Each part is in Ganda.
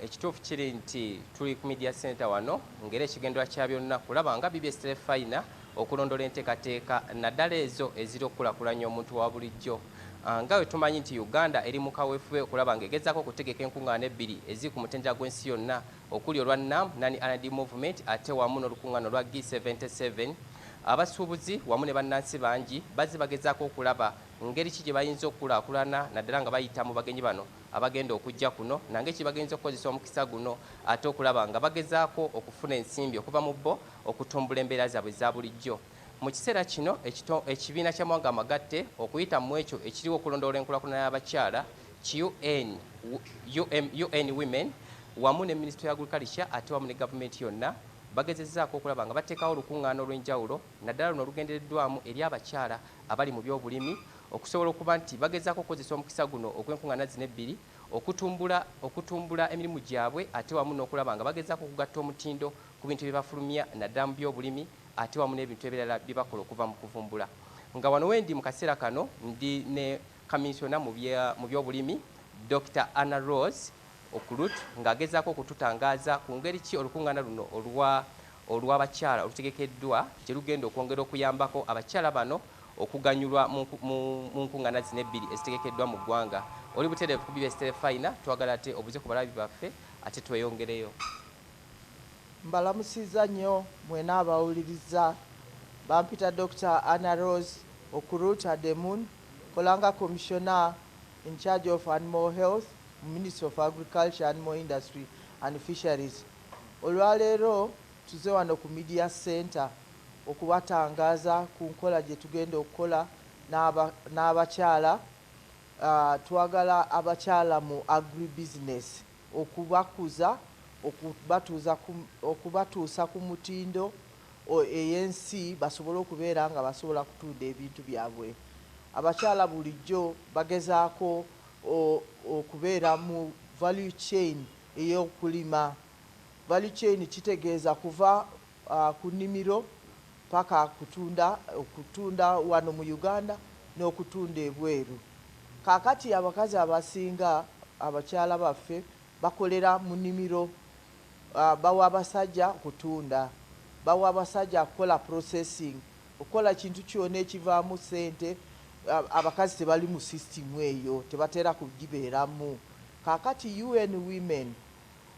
ekituufu kiri nti tuli ku media center wano ngera ekigendwa kya byonna kulaba nga BBS Telefayina okulondola enteekateeka naddala ezo eziri okukulakulanya omuntu wa bulijjo. Nga bwe tumanyi nti Uganda eri mu kaweefube okulaba ng'egezaako okutegeka enkuŋŋaana ebbiri eziri ku mutendera gw'ensi yonna okuli olwa NAM Non-Aligned Movement ate wamu n'olukuŋŋaana olwa G77. Abasuubuzi wamu ne bannansi bangi bazze bagezaako okulaba ngeri ki gye bayinza okukulaakulana naddala nga bayita mu bagenyi bano abagenda okujja kuno nange ki bagenza okukozesa omukisa guno ate okulaba nga bagezaako okufuna ensimbi okuva mu bo okutumbula embeera zaabwe eza bulijjo. Mu kiseera kino ekibiina ky'amawanga amagatte okuyita mu ekyo ekiriwo okulondoola enkulaakulana y'abakyala UN Women wamu ne Minisita ya Agriculture ate wamu ne gavumenti yonna bagezezzaako okulaba nga bateekawo olukuŋŋaana olw'enjawulo naddala luno olugendereddwamu eri abakyala abali mu byobulimi okusobola okuba nti bagezaako okukozesa omukisa guno ogw'enkuŋŋaana zino ebbiri okutumbula emirimu gyabwe ate wamu n'okulaba nga bagezaako okugatta omutindo ku bintu bye bafulumya naddala mu byobulimi ate wamu n'ebintu ebirala bye bakola okuva mu kuvumbula. Nga wano wendi mu kaseera kano ndi ne kamisiyona mu byobulimi Dr. Anna Rose Okulut ng'agezaako okututangaaza ku ngeri ki olukuŋŋaana luno olw'abakyala olutegekeddwa gye lugenda okwongera okuyambako abakyala bano okuganyulwa mu nkuŋŋaana zino ebbiri ezitegekeddwa mu ggwanga. Oli butereevu ku BBS Telefayina, twagala ate obuze ku balabi baffe ate tweyongereyo. Mbalamusiza nnyo mwena abawuliriza. Bampita Dr. Anna Rose Okulut Ademun, Kolanga Commissioner in charge of Animal Health, Minister of Agriculture, Animal Industry and Fisheries. Olwaleero tuze wano ku Media Center okubatangaza ku nkola gye tugenda okukola n'abakyala. Twagala abakyala mu agribusiness okubakuza okubatuusa ku mutindo ey'ensi basobole okubeera nga basobola kutunda ebintu byabwe. Abakyala bulijjo bagezaako okubeera mu value chain ey'okulima. Value chain kitegeeza kuva ku nnimiro paka okutunda wano mu Uganda n'okutunda ebweru. Kaakati abakazi abasinga abakyala baffe bakolera mu nnimiro, bawa abasajja kutunda, bawa abasajja kukola processing, okukola kintu kyonna ekivaamu ssente. Abakazi tebali mu system eyo, tebatera kugibeeramu. Kaakati UN Women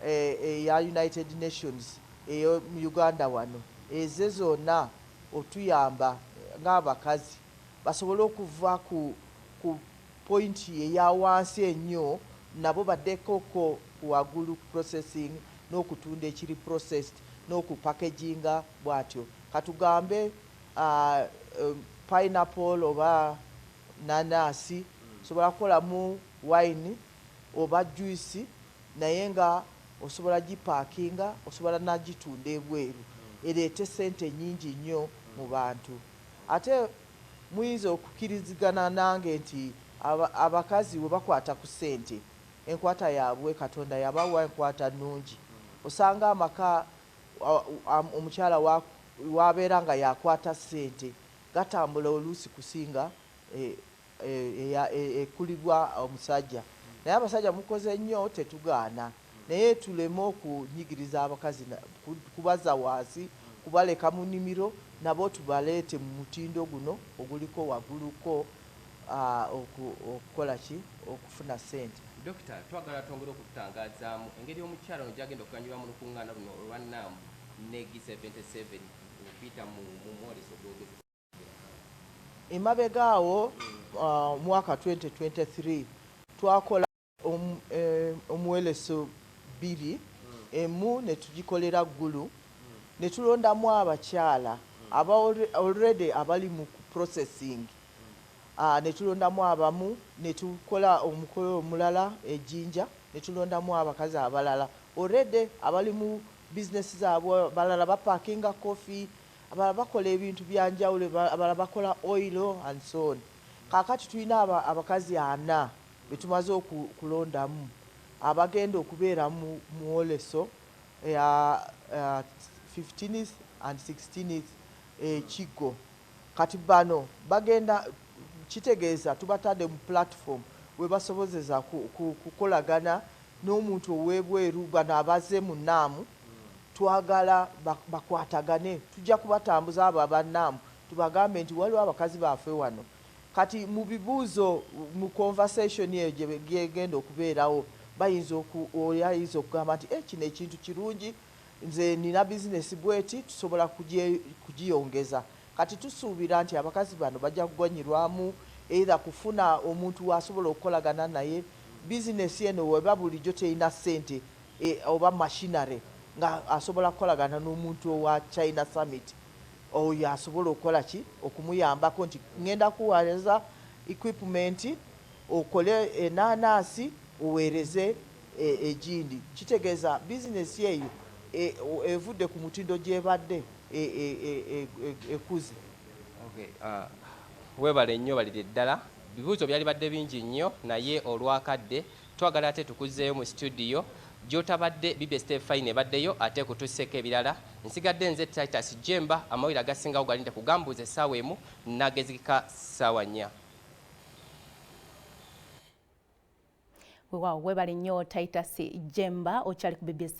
eya United Nations eyo mu Uganda wano eze zonna otuyamba ng'abakazi basobole okuva ku point eya wansi ennyo nabo baddekoko waggulu processing n'okutunda ekiri processed n'okupackaginga bw'atyo. Katugambe pineapple oba nanasi osobola kukolamu wine oba juice naye nga osobola gipaakinga, osobola nagitunda ebweru ereete ssente nnyingi nnyo mu bantu. Ate muyinza okukkirizigana nange nti abakazi bwe bakwata ku ssente enkwata yaabwe Katonda yabawa enkwata nnungi. Osanga amaka omukyala wabeera nga yakwata ssente gatambula oluusi kusinga ekulibwa omusajja. Naye abasajja mukoze nnyo tetugaana, naye tuleme okunyigiriza abakazi kubaza wansi, kubaleka mu nnimiro, nabo tubaleete mu mutindo guno oguliko wagguluko okukola ki okufuna ssente. Dokita, twagala twongere okutangazaamu engeri omukyala ono gy'agenda okuganyulwa mu lukuŋŋaana luno olwa NAM ne G77 okuyita mu mwoleso gw'ogezi. Emabega awo mwaka 2023 twakola omuweleso bbiri, emu ne tugikolera ggulu ne tulondamu abakyala already abali mu processing. Ne tulondamu abamu ne tukola omukolo omulala ejjinja ne tulondamu abakazi abalala already abali mu business zaabwe, balala bapaakinga coffee, abalala bakola ebintu byanjawulo, abalala bakola oil and so on. Kaakati tulina abakazi 4 be tumaze okulondamu abagenda okubeera mu mwoleso ya 15th and 16th Kiggo. Kati bano bagenda kitegeeza tubatadde mu platform we basobozeza kukolagana n'omuntu ow'ebweru bano abaze mu Nnaamu twagala bakwatagane tujja kubatambuza abo abannaamu tubagambe nti waliwo abakazi baffe wano kati mu bibuuzo mu conversation eyo gye gegenda okubeerawo bayinza okugamba nti kino ekintu kirungi nze nina bizinesi bweti tusobola kugiyongeza kati tusuubira nti abakazi bano bajja kugonyerwamu era kufuna omuntu wasobola okukolagana naye bizinesi eno weba bulijjo terina ssente oba machinery nga asobola kukolagana n'omuntu owa China Summit oyo asobola okukola ki okumuyambako nti ngenda kuweereza equipment okole enanasi oweereze egindi kitegeeza bizinesi eyo evudde ku mutindo gyebadde ekuze. Webale nnyo balire ddala bibuuzo byali badde bingi nnyo naye olwakadde twagala ate tukuzeeyo mu studio gy'otabadde Bibi Stefine baddeyo ate kutusseko ebirala nsigadde nze Titus Jemba amawulire agasingawo galinde kugambuuza essaawa emu nagezika ssaawa 4. Weewaawo webale nnyo Titus Jemba okyali ku BBC